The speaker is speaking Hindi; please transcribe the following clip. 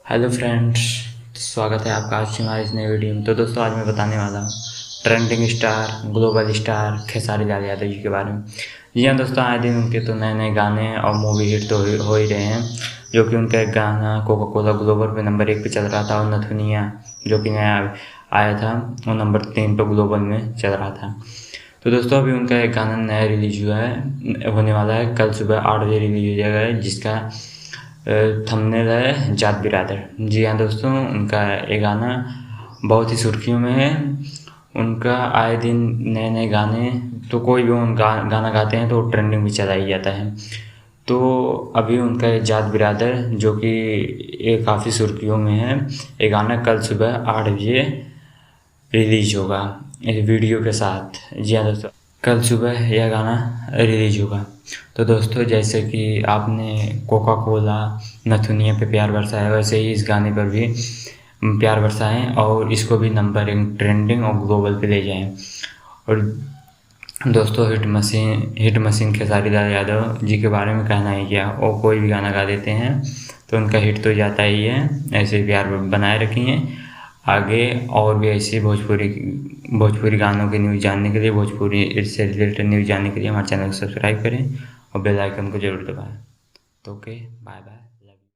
हेलो फ्रेंड्स, स्वागत है आपका आज की हमारी इस नई वीडियो में। तो दोस्तों, आज मैं बताने वाला हूँ trending star, global star Khesari Lal Yadav ji के बारे में। जी हाँ दोस्तों, आए दिन उनके तो नए नए गाने और मूवी हिट तो हो ही रहे हैं। जो कि उनका एक गाना कोका कोला ग्लोबल पे नंबर 1 पे चल रहा था, और नथुनिया जो कि नया आया था वो नंबर 3 पे ग्लोबल में चल रहा था। तो दोस्तों, अभी उनका एक गाना नया रिलीज हुआ है, होने वाला है, कल सुबह 8 बजे रिलीज हो जाएगा, जिसका थंबनेल है जात बिरादर। जी हाँ दोस्तों, उनका ये गाना बहुत ही सुर्खियों में है। उनका आए दिन नए नए गाने, तो कोई भी गाना गाते हैं तो ट्रेंडिंग में चला ही जाता है। तो अभी उनका ये जात बिरादर जो कि ये काफ़ी सुर्खियों में है, ये गाना कल सुबह 8 बजे रिलीज होगा इस वीडियो के साथ। जी हाँ दोस्तों, कल सुबह यह गाना रिलीज होगा। तो दोस्तों, जैसे कि आपने कोका कोला नथुनिया पे प्यार बरसाया, वैसे ही इस गाने पर भी प्यार बरसाएं और इसको भी नंबर 1 ट्रेंडिंग और ग्लोबल पे ले जाएं। और दोस्तों, हिट मशीन खेसारी लाल यादव जी के बारे में कहना ही क्या, वो कोई भी गाना गा देते हैं तो उनका हिट तो जाता ही है। ऐसे ही प्यार बनाए रखिए आगे, और भी ऐसी भोजपुरी गानों की न्यूज़ जानने के लिए, भोजपुरी से रिलेटेड न्यूज़ जानने के लिए हमारे चैनल को सब्सक्राइब करें और बेल आइकन को जरूर दबाएं। तो ओके, बाय बाय।